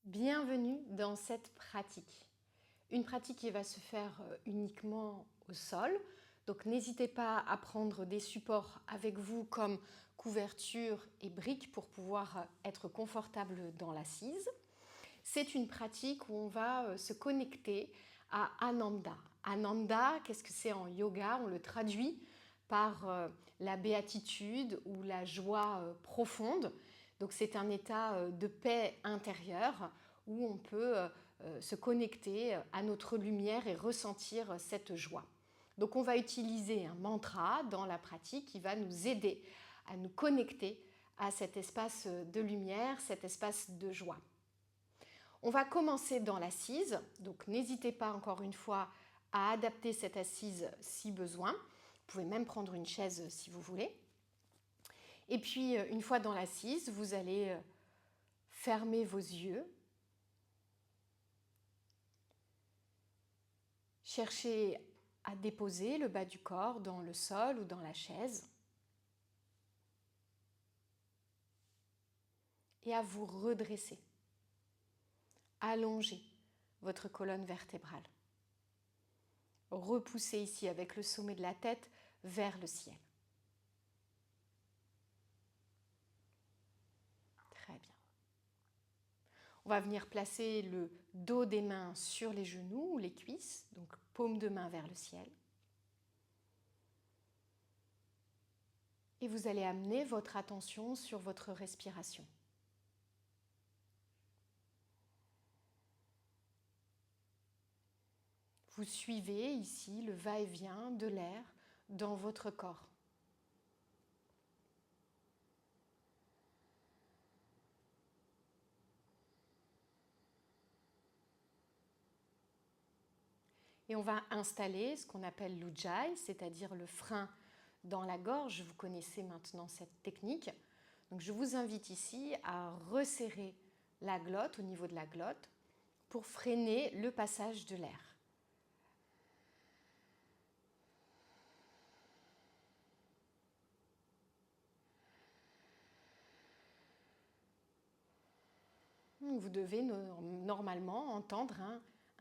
Bienvenue dans cette pratique. Une pratique qui va se faire uniquement au sol. Donc n'hésitez pas à prendre des supports avec vous comme couverture et briques pour pouvoir être confortable dans l'assise. C'est une pratique où on va se connecter à Ananda. Ananda, qu'est-ce que c'est en yoga? On le traduit par la béatitude ou la joie profonde. Donc c'est un état de paix intérieure où on peut se connecter à notre lumière et ressentir cette joie. Donc on va utiliser un mantra dans la pratique qui va nous aider à nous connecter à cet espace de lumière, cet espace de joie. On va commencer dans l'assise, donc n'hésitez pas encore une fois à adapter cette assise si besoin. Vous pouvez même prendre une chaise si vous voulez. Et puis, une fois dans l'assise, vous allez fermer vos yeux. Cherchez à déposer le bas du corps dans le sol ou dans la chaise. Et à vous redresser. Allongez votre colonne vertébrale. Repoussez ici avec le sommet de la tête vers le ciel. Très bien. On va venir placer le dos des mains sur les genoux ou les cuisses, donc paume de main vers le ciel. Et vous allez amener votre attention sur votre respiration. Vous suivez ici le va-et-vient de l'air dans votre corps. Et on va installer ce qu'on appelle l'ujjayi, c'est-à-dire le frein dans la gorge. Vous connaissez maintenant cette technique. Donc je vous invite ici à resserrer la glotte au niveau de la glotte pour freiner le passage de l'air. Vous devez normalement entendre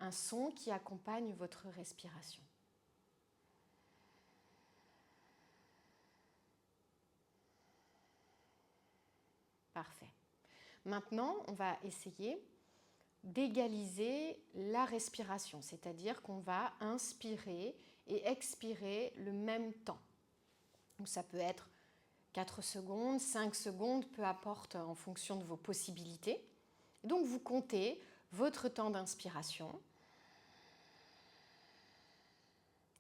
un son qui accompagne votre respiration. Parfait. Maintenant, on va essayer d'égaliser la respiration, c'est-à-dire qu'on va inspirer et expirer le même temps. Donc ça peut être 4 secondes, 5 secondes, peu importe en fonction de vos possibilités. Et donc vous comptez votre temps d'inspiration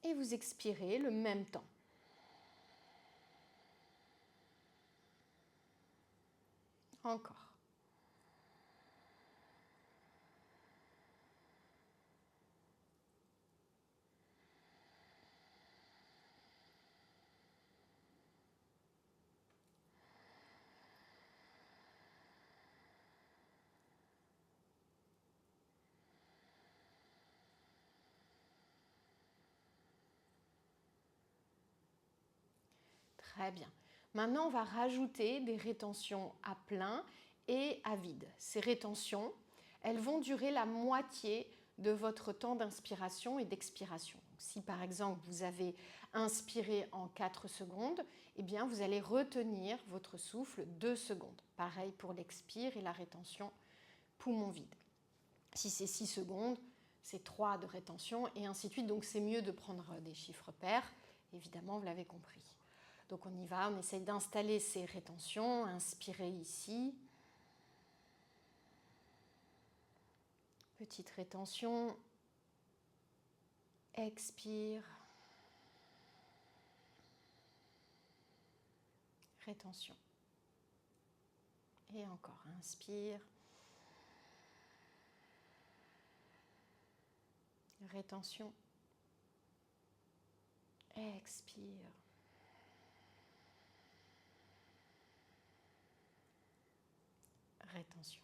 et vous expirez le même temps. Encore. Très bien. Maintenant, on va rajouter des rétentions à plein et à vide. Ces rétentions, elles vont durer la moitié de votre temps d'inspiration et d'expiration. Si par exemple vous avez inspiré en 4 secondes, eh bien vous allez retenir votre souffle 2 secondes. Pareil pour l'expire et la rétention poumon vide. Si c'est 6 secondes, c'est 3 de rétention et ainsi de suite. Donc c'est mieux de prendre des chiffres pairs, évidemment, vous l'avez compris. Donc on y va, on essaye d'installer ces rétentions, inspirez ici. Petite rétention, expire. Rétention. Et encore, inspire. Rétention. Expire. Rétention.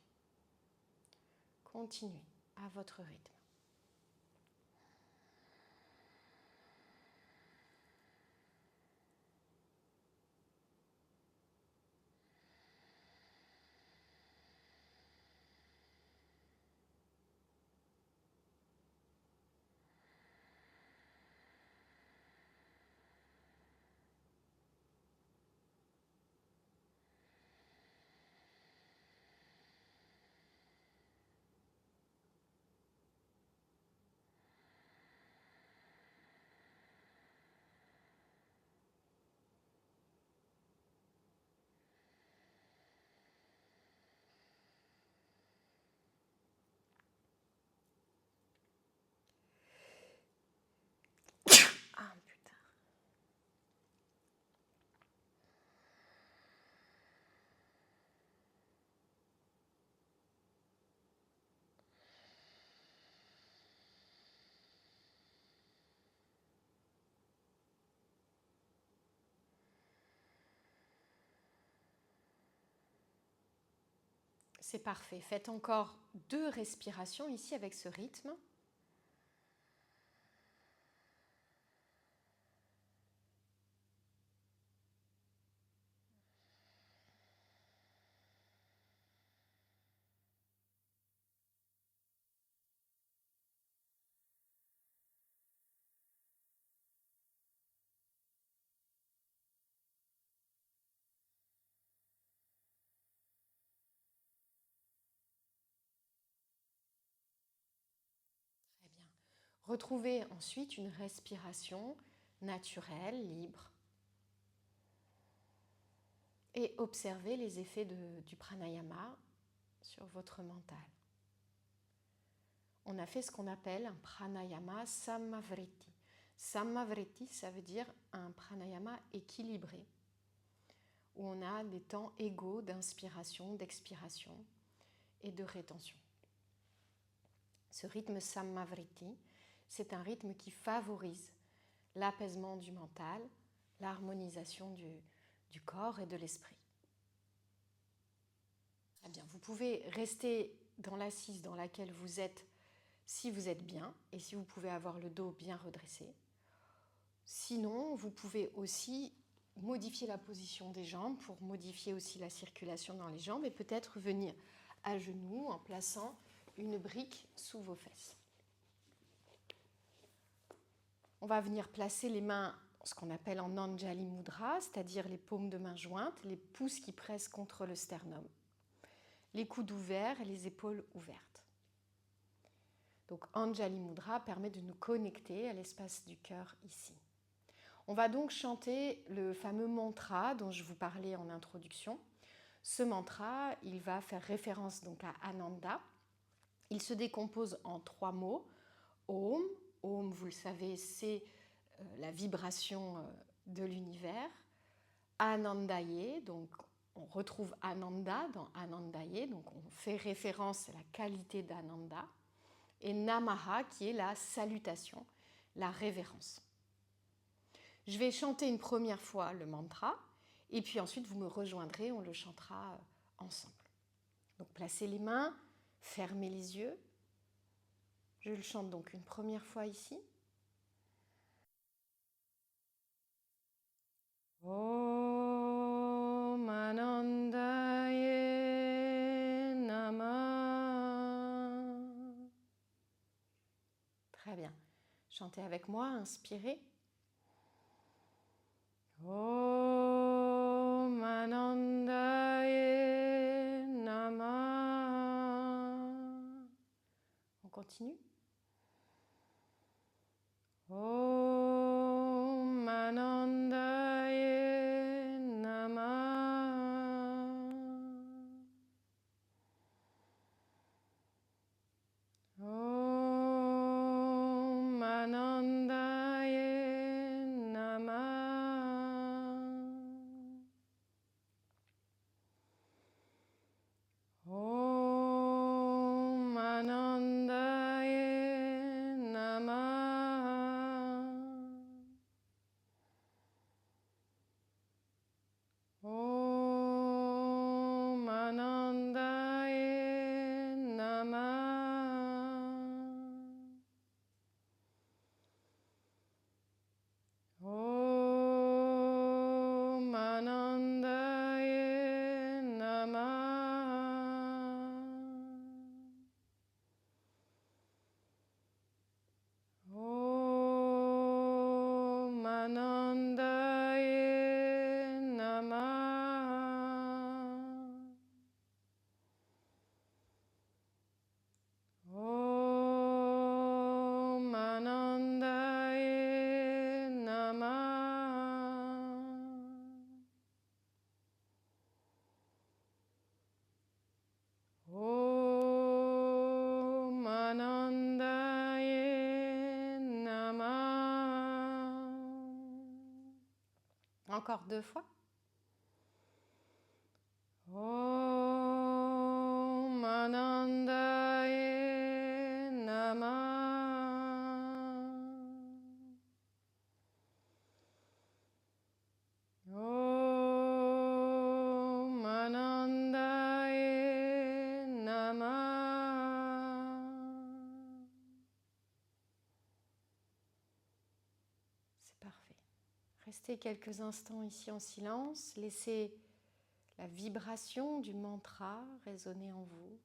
Continuez à votre rythme. c'est parfait. Faites encore 2 respirations ici avec ce rythme. Très bien. Retrouvez ensuite une respiration naturelle, libre. Et observez les effets du pranayama sur votre mental. On a fait ce qu'on appelle un pranayama samavriti. Samavriti, ça veut dire un pranayama équilibré, où on a des temps égaux d'inspiration, d'expiration et de rétention. Ce rythme samavriti, c'est un rythme qui favorise l'apaisement du mental, l'harmonisation du corps et de l'esprit. Très bien, vous pouvez rester dans l'assise dans laquelle vous êtes si vous êtes bien et si vous pouvez avoir le dos bien redressé. Sinon, vous pouvez aussi modifier la position des jambes pour modifier aussi la circulation dans les jambes et peut-être venir à genoux en plaçant une brique sous vos fesses. On va venir placer les mains, ce qu'on appelle en Anjali Mudra, c'est-à-dire les paumes de main jointes, les pouces qui pressent contre le sternum, les coudes ouverts et les épaules ouvertes. Donc Anjali Mudra permet de nous connecter à l'espace du cœur ici. On va donc chanter le fameux mantra dont je vous parlais en introduction. Ce mantra, il va faire référence donc à Ananda. Il se décompose en 3 mots. Om, Om, vous le savez, c'est la vibration de l'univers. Anandaye, donc on retrouve Ananda dans Anandaye, donc on fait référence à la qualité d'Ananda. Et Namaha, qui est la salutation, la révérence. Je vais chanter une première fois le mantra, et puis ensuite vous me rejoindrez, on le chantera ensemble. Donc placez les mains, fermez les yeux. Je le chante donc une première fois ici. Om Anandaye Namah. Très bien. Chantez avec moi, inspirez. Om Anandaye Namah. On continue. Om Anandaye Namah. Om Anandaye Namah. Om Anandaye Namah. Om Anandaye Namah. Om Anandaye Namah. Om Anandaye Namah. Om Anandaye Namah. Om Anandaye Namah. Encore 2 fois. Om Anandaye Namah. Om Anandaye Restez quelques instants ici en silence. Laissez la vibration du mantra résonner en vous.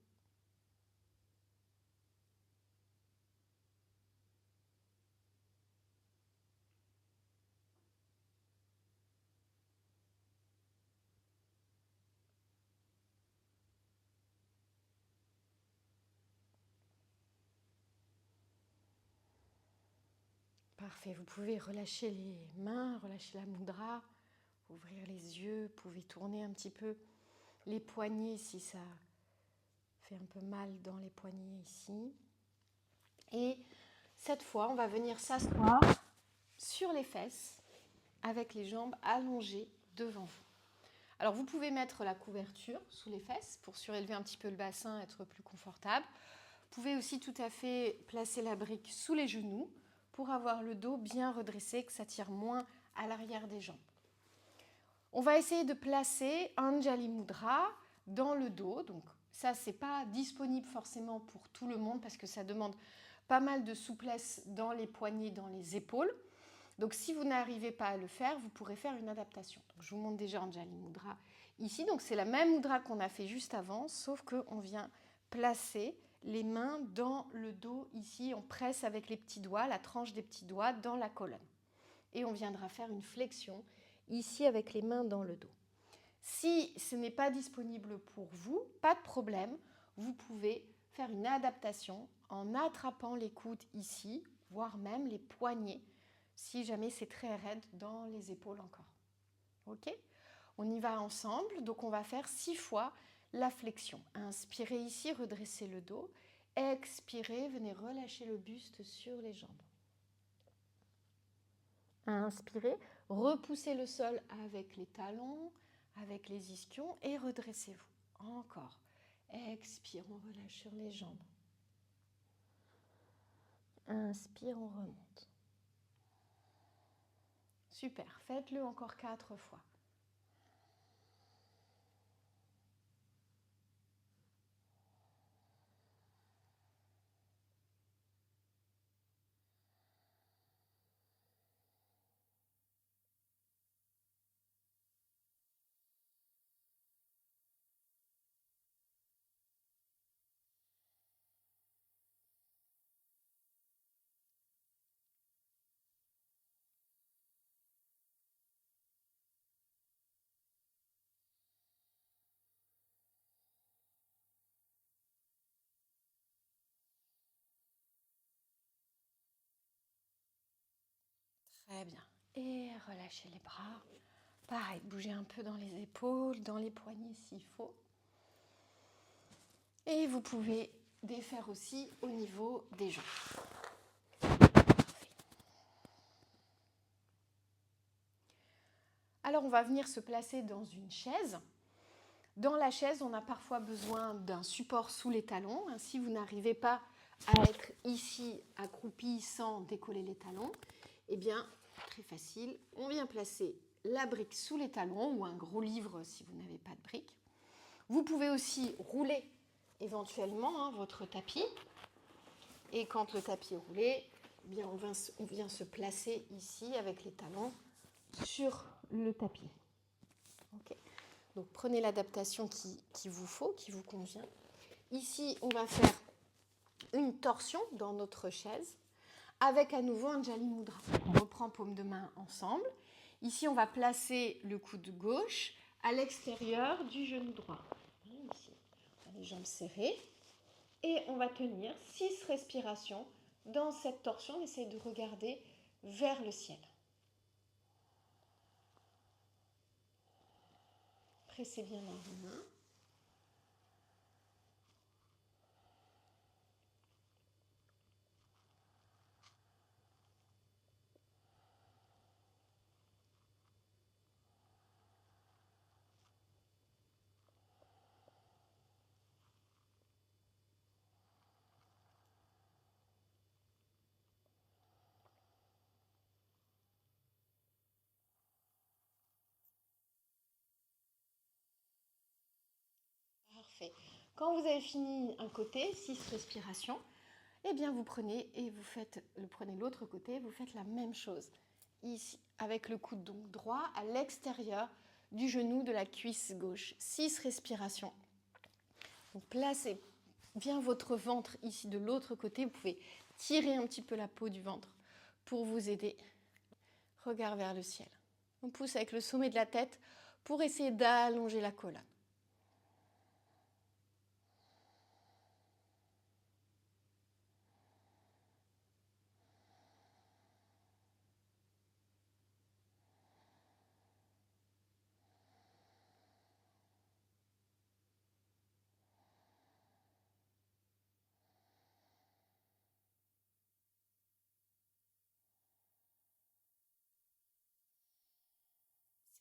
Parfait, vous pouvez relâcher les mains, relâcher la mudra, ouvrir les yeux, vous pouvez tourner un petit peu les poignets si ça fait un peu mal dans les poignets ici. Et cette fois, on va venir s'asseoir sur les fesses avec les jambes allongées devant vous. Alors vous pouvez mettre la couverture sous les fesses pour surélever un petit peu le bassin, être plus confortable. Vous pouvez aussi tout à fait placer la brique sous les genoux pour avoir le dos bien redressé, que ça tire moins à l'arrière des jambes. On va essayer de placer Anjali Mudra dans le dos. Donc ça, c'est pas disponible forcément pour tout le monde parce que ça demande pas mal de souplesse dans les poignets, dans les épaules. Donc si vous n'arrivez pas à le faire, vous pourrez faire une adaptation. Donc, je vous montre déjà Anjali Mudra ici. Donc c'est la même mudra qu'on a fait juste avant, sauf qu'on vient placer les mains dans le dos ici. On presse avec les petits doigts, la tranche des petits doigts dans la colonne. Et on viendra faire une flexion ici avec les mains dans le dos. Si ce n'est pas disponible pour vous, pas de problème. Vous pouvez faire une adaptation en attrapant les coudes ici, voire même les poignets, si jamais c'est très raide dans les épaules encore. Ok ? On y va ensemble, donc on va faire 6 fois la flexion. Inspirez ici, redressez le dos. Expirez, venez relâcher le buste sur les jambes. Inspirez, repoussez le sol avec les talons, avec les ischions et redressez-vous. Encore. Expire, on relâche sur les jambes. Inspire, on remonte. Super, faites-le encore 4 fois. Très bien. Et relâchez les bras. Pareil, bougez un peu dans les épaules, dans les poignets s'il faut. Et vous pouvez défaire aussi au niveau des jambes. Parfait. Alors on va venir se placer dans une chaise. Dans la chaise, on a parfois besoin d'un support sous les talons. Si vous n'arrivez pas à être ici accroupi sans décoller les talons, eh bien, très facile, on vient placer la brique sous les talons ou un gros livre si vous n'avez pas de brique. Vous pouvez aussi rouler éventuellement votre tapis. Et quand le tapis est roulé, eh bien, on vient se placer ici avec les talons sur le tapis. Okay. Donc prenez l'adaptation qui vous faut, qui vous convient. Ici, on va faire une torsion dans notre chaise avec à nouveau Anjali Mudra. On reprend paume de main ensemble. Ici, on va placer le coude gauche à l'extérieur du genou droit. Ici, on a les jambes serrées. Et on va tenir 6 respirations dans cette torsion. On essaie de regarder vers le ciel. Pressez bien dans vos mains. Parfait. Quand vous avez fini un côté, 6 respirations, eh bien vous prenez l'autre côté, vous faites la même chose. ici, avec le coude donc droit à l'extérieur du genou de la cuisse gauche. 6 respirations. Donc placez bien votre ventre ici de l'autre côté. Vous pouvez tirer un petit peu la peau du ventre pour vous aider. Regard vers le ciel. On pousse avec le sommet de la tête pour essayer d'allonger la colonne.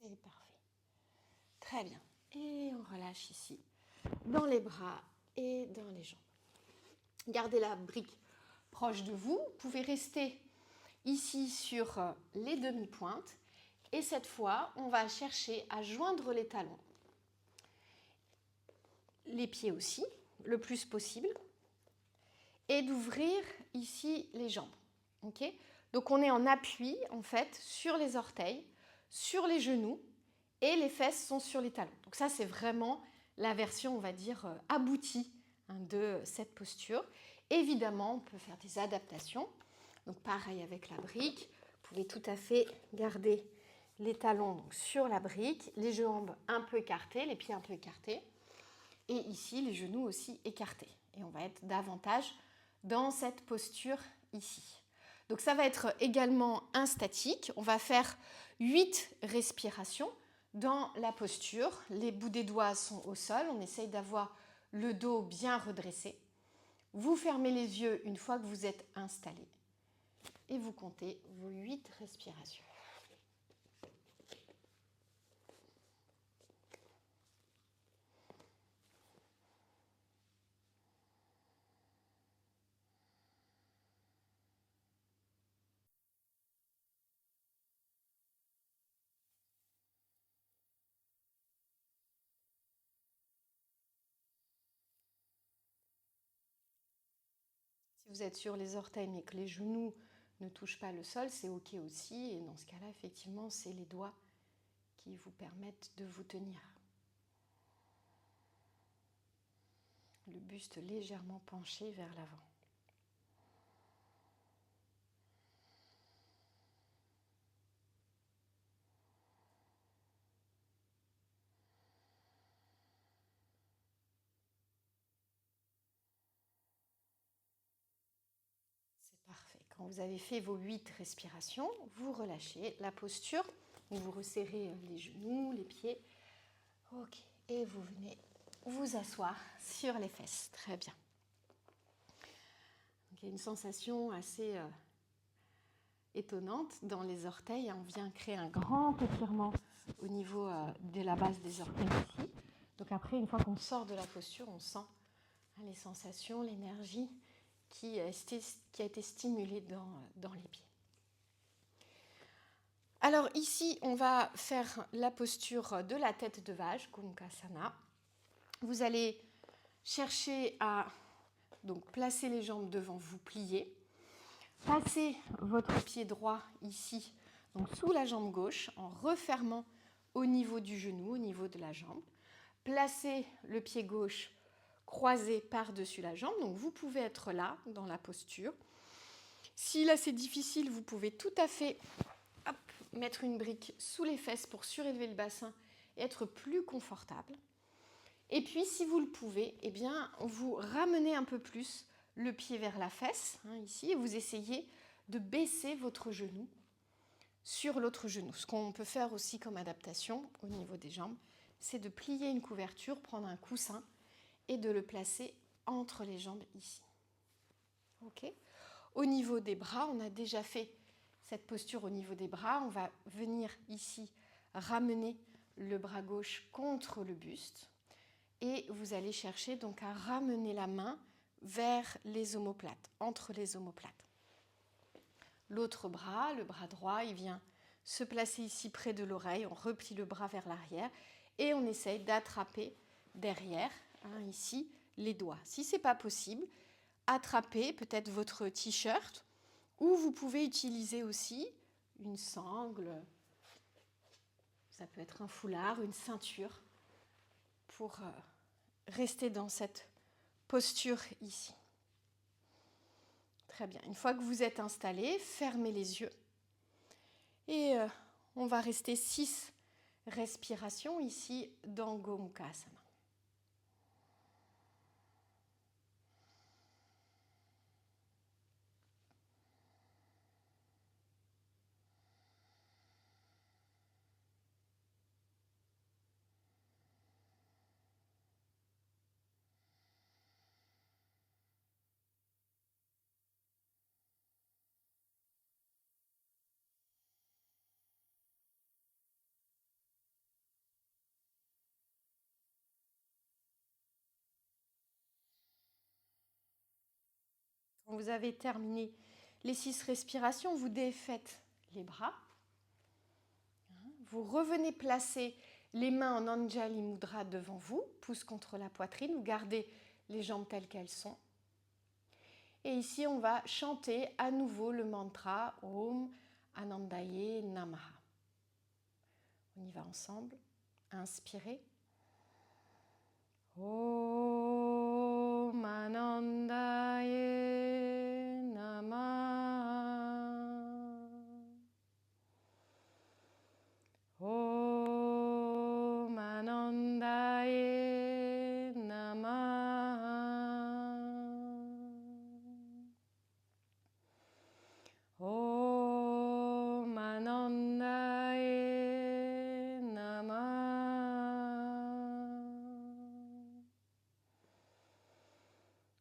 C'est parfait. Très bien. Et on relâche ici, dans les bras et dans les jambes. Gardez la brique proche de vous. Vous pouvez rester ici sur les demi-pointes. Et cette fois, on va chercher à joindre les talons. Les pieds aussi, le plus possible. Et d'ouvrir ici les jambes. Okay. Donc on est en appui, en fait, sur les orteils, sur les genoux, et les fesses sont sur les talons. Donc ça, c'est vraiment la version, on va dire, aboutie de cette posture. Évidemment, on peut faire des adaptations. Donc pareil avec la brique, vous pouvez tout à fait garder les talons donc, sur la brique, les jambes un peu écartées, les pieds un peu écartés, et ici les genoux aussi écartés. Et on va être davantage dans cette posture ici. Donc ça va être également un statique. On va faire 8 respirations dans la posture. Les bouts des doigts sont au sol. On essaye d'avoir le dos bien redressé. Vous fermez les yeux une fois que vous êtes installé. Et vous comptez vos 8 respirations. Si vous êtes sur les orteils mais que les genoux ne touchent pas le sol, c'est OK aussi. Et dans ce cas-là, effectivement, c'est les doigts qui vous permettent de vous tenir. Le buste légèrement penché vers l'avant. C'est parfait. Quand vous avez fait vos 8 respirations, vous relâchez la posture. Vous resserrez les genoux, les pieds. OK. Et vous venez vous asseoir sur les fesses. Très bien. Donc, il y a une sensation assez étonnante dans les orteils. On vient créer un grand étirement au niveau de la base des orteils ici. Donc après, une fois qu'on sort de la posture, on sent les sensations, l'énergie qui a été stimulée dans les pieds. Alors ici, on va faire la posture de la tête de vache, Gomukhasana. Vous allez chercher à donc, placer les jambes devant vous, plier. Passez votre pied droit ici, donc sous la jambe gauche, en refermant au niveau du genou, au niveau de la jambe. Placez le pied gauche croisé par-dessus la jambe. Donc vous pouvez être là, dans la posture. Si là c'est difficile, vous pouvez tout à fait mettre une brique sous les fesses pour surélever le bassin et être plus confortable. Et puis, si vous le pouvez, eh bien, vous ramenez un peu plus le pied vers la fesse, ici, et vous essayez de baisser votre genou sur l'autre genou. Ce qu'on peut faire aussi comme adaptation au niveau des jambes, c'est de plier une couverture, prendre un coussin et de le placer entre les jambes ici. Okay. Au niveau des bras, on a déjà fait cette posture au niveau des bras. On va venir ici ramener le bras gauche contre le buste. Et vous allez chercher donc à ramener la main vers les omoplates, entre les omoplates. L'autre bras, le bras droit, il vient se placer ici près de l'oreille. On replie le bras vers l'arrière et on essaye d'attraper derrière, ici, les doigts. Si ce n'est pas possible, attrapez peut-être votre t-shirt ou vous pouvez utiliser aussi une sangle, ça peut être un foulard, une ceinture, pour rester dans cette posture ici. Très bien. Une fois que vous êtes installé, fermez les yeux. Et on va rester 6 respirations ici dans Gomukhasana. Quand vous avez terminé les 6 respirations, vous défaites les bras. Vous revenez placer les mains en Anjali Mudra devant vous, pouce contre la poitrine, vous gardez les jambes telles qu'elles sont. Et ici, on va chanter à nouveau le mantra Om Anandaye Namaha. On y va ensemble. Inspirez. Om Anandaye Namaha. Om Anandaye Namaha. Om Anandaye Namaha.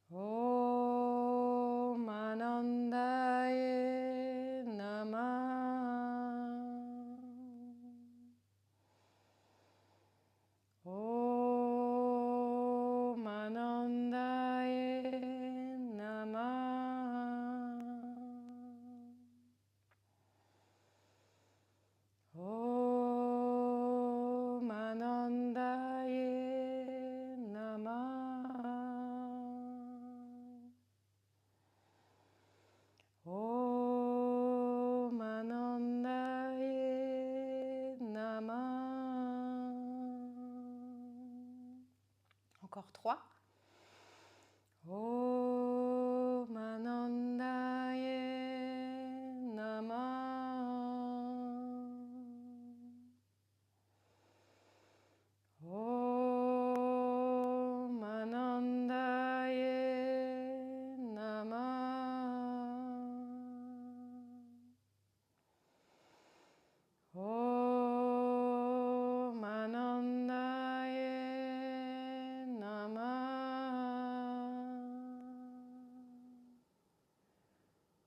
Om Anandaye Namaha. Om Anandaye Namaha. Om Anandaye Namaha. Om Anandaye Namaha. Encore 3. Om Anandaye Namaha. Om Anandaye Namaha. Om Anandaye Namaha.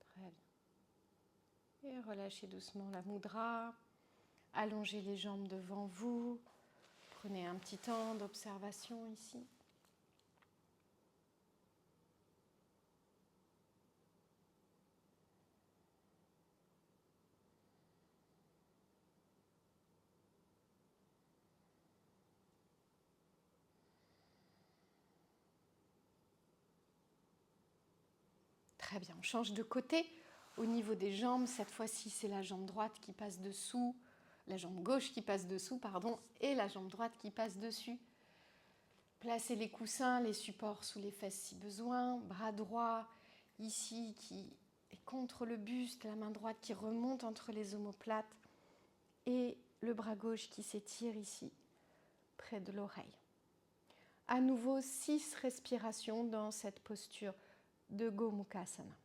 Très bien. Et relâchez doucement la mudra. Allongez les jambes devant vous. Prenez un petit temps d'observation ici. Très bien, on change de côté. Au niveau des jambes, cette fois-ci, c'est la jambe droite qui passe dessous, la jambe gauche qui passe dessous, pardon, et la jambe droite qui passe dessus. Placez les coussins, les supports sous les fesses si besoin. Bras droit ici qui est contre le buste, la main droite qui remonte entre les omoplates et le bras gauche qui s'étire ici, près de l'oreille. À nouveau, 6 respirations dans cette posture de Gomukhasana.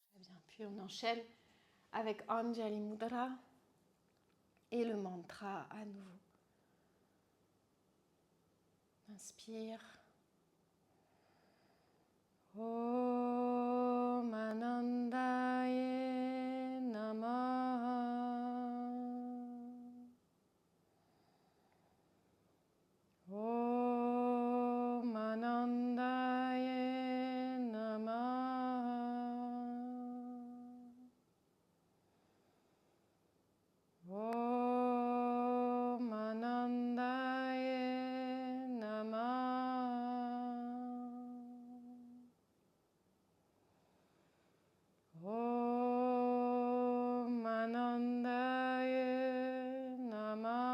Très bien, puis on enchaîne avec Anjali Mudra et le mantra à nouveau. Inspire. Om Anandaye Namah. Om Anandaye Namah. Om Anandaye Namah. Om Anandaye Namah.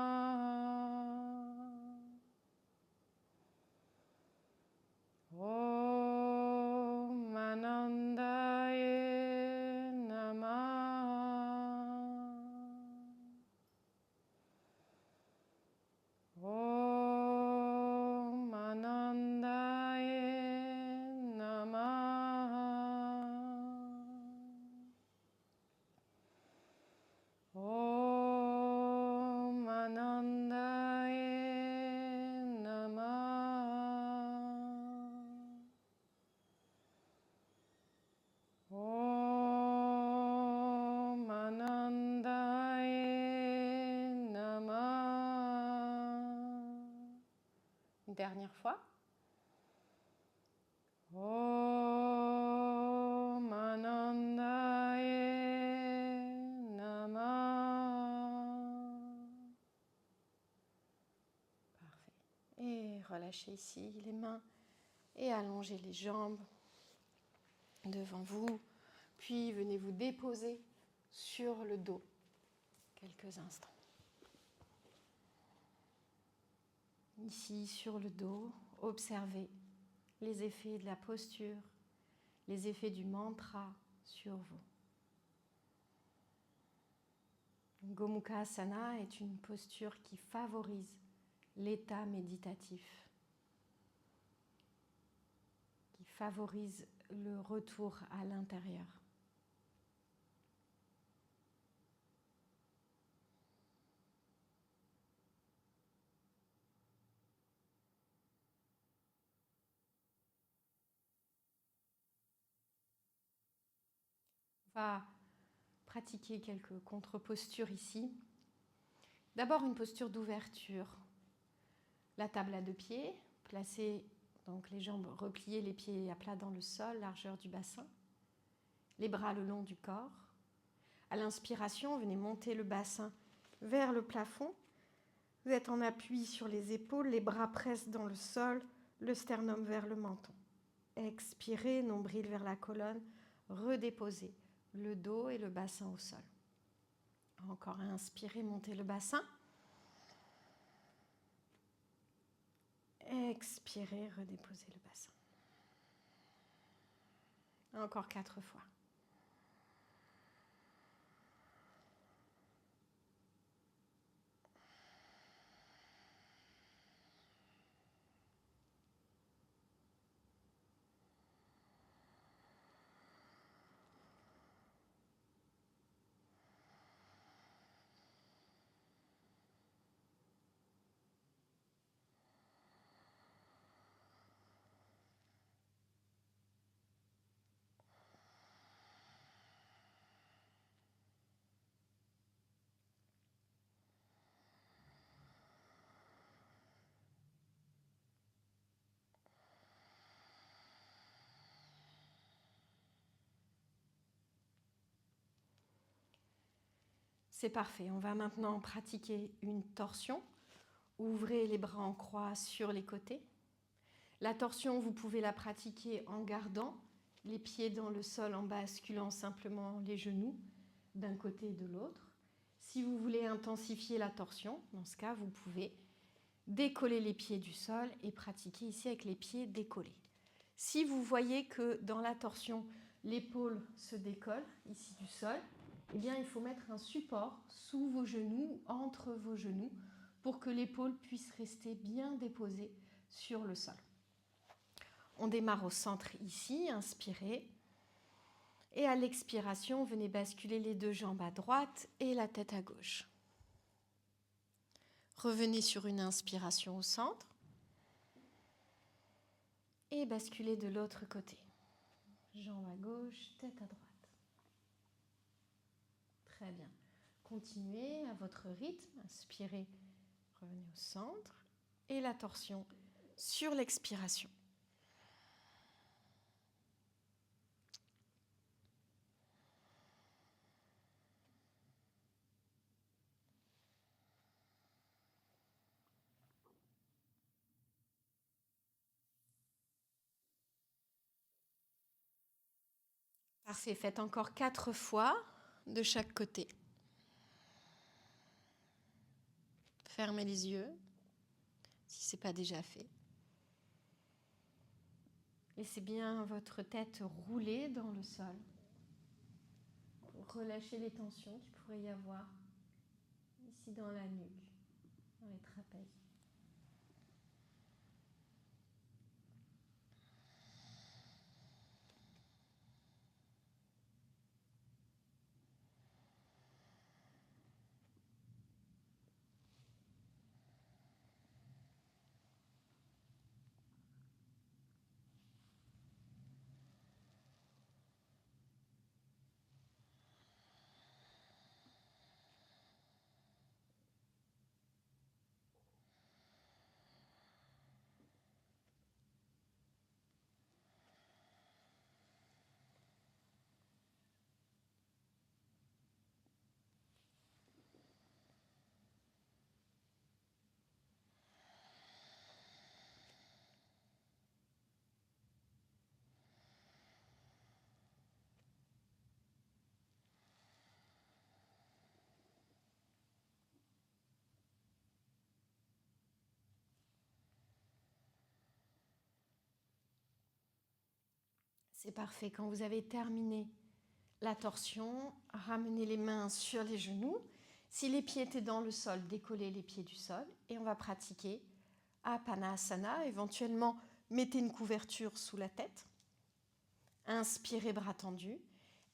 Om Anandaye Namah. Om Anandaye Namah. Om Anandaye Namah. Om Anandaye Namah. Une dernière fois. Om Anandaye Namah. Parfait. Et relâchez ici les mains et allongez les jambes devant vous. Puis venez vous déposer sur le dos quelques instants. Ici, sur le dos, observez les effets de la posture, les effets du mantra sur vous. Gomukhasana est une posture qui favorise l'état méditatif, qui favorise le retour à l'intérieur. On va pratiquer quelques contre-postures ici. D'abord une posture d'ouverture. La table à 2 pieds, placez donc les jambes repliées, les pieds à plat dans le sol, largeur du bassin. Les bras le long du corps. À l'inspiration, venez monter le bassin vers le plafond. Vous êtes en appui sur les épaules, les bras pressent dans le sol, le sternum vers le menton. Expirez, nombril vers la colonne, redéposez le dos et le bassin au sol. Encore inspirez, montez le bassin. Expirez, redéposez le bassin. Encore 4 fois. C'est parfait. On va maintenant pratiquer une torsion. Ouvrez les bras en croix sur les côtés. La torsion, vous pouvez la pratiquer en gardant les pieds dans le sol, en basculant simplement les genoux d'un côté et de l'autre. Si vous voulez intensifier la torsion, dans ce cas, vous pouvez décoller les pieds du sol et pratiquer ici avec les pieds décollés. Si vous voyez que dans la torsion, l'épaule se décolle ici du sol, eh bien, il faut mettre un support sous vos genoux, entre vos genoux, pour que l'épaule puisse rester bien déposée sur le sol. On démarre au centre ici, inspirez. Et à l'expiration, venez basculer les 2 jambes à droite et la tête à gauche. Revenez sur une inspiration au centre. Et basculez de l'autre côté. Jambe à gauche, tête à droite. Très bien. Continuez à votre rythme. Inspirez, revenez au centre. Et la torsion sur l'expiration. Parfait, faites encore 4 fois de chaque côté. Fermez les yeux, si ce n'est pas déjà fait. Laissez bien votre tête rouler dans le sol. Relâchez les tensions qu'il pourrait y avoir ici dans la nuque, dans les trapèzes. C'est parfait. Quand vous avez terminé la torsion, ramenez les mains sur les genoux. Si les pieds étaient dans le sol, décollez les pieds du sol et on va pratiquer Apanasana. Éventuellement, mettez une couverture sous la tête. Inspirez, bras tendus.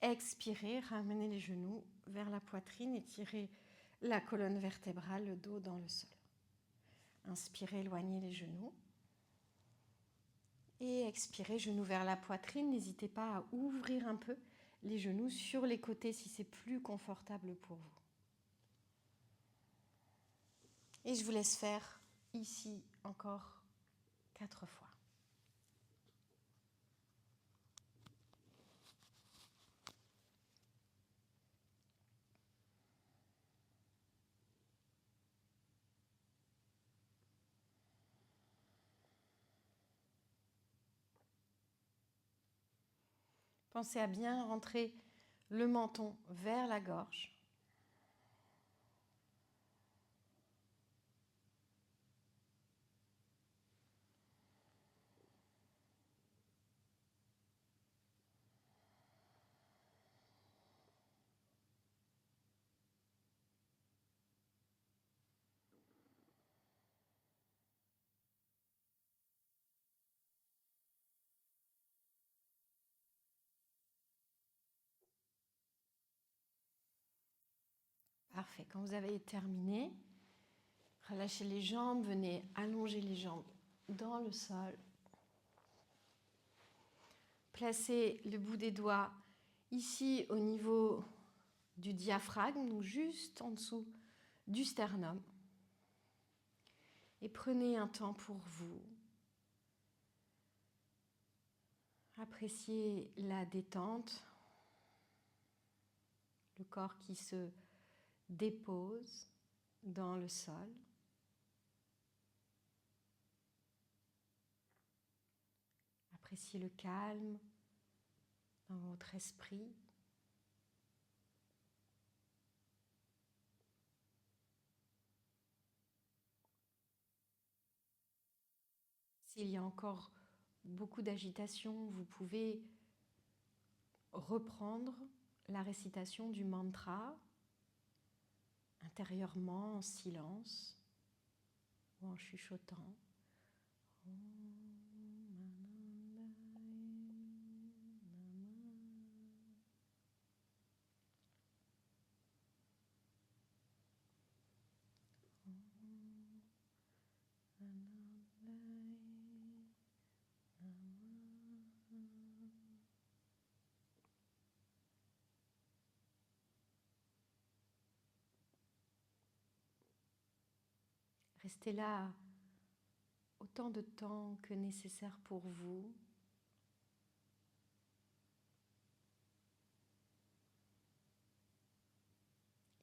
Expirez, ramenez les genoux vers la poitrine et tirez la colonne vertébrale, le dos dans le sol. Inspirez, éloignez les genoux. Et expirez, genoux vers la poitrine. N'hésitez pas à ouvrir un peu les genoux sur les côtés si c'est plus confortable pour vous. Et je vous laisse faire ici encore 4 fois. Pensez à bien rentrer le menton vers la gorge. Parfait. Quand vous avez terminé, relâchez les jambes, venez allonger les jambes dans le sol. Placez le bout des doigts ici au niveau du diaphragme, donc juste en dessous du sternum. Et prenez un temps pour vous. Appréciez la détente, le corps qui se dépose dans le sol. Appréciez le calme dans votre esprit. S'il y a encore beaucoup d'agitation, vous pouvez reprendre la récitation du mantra intérieurement, en silence ou en chuchotant. Restez là autant de temps que nécessaire pour vous.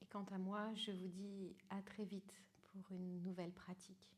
Et quant à moi, je vous dis à très vite pour une nouvelle pratique.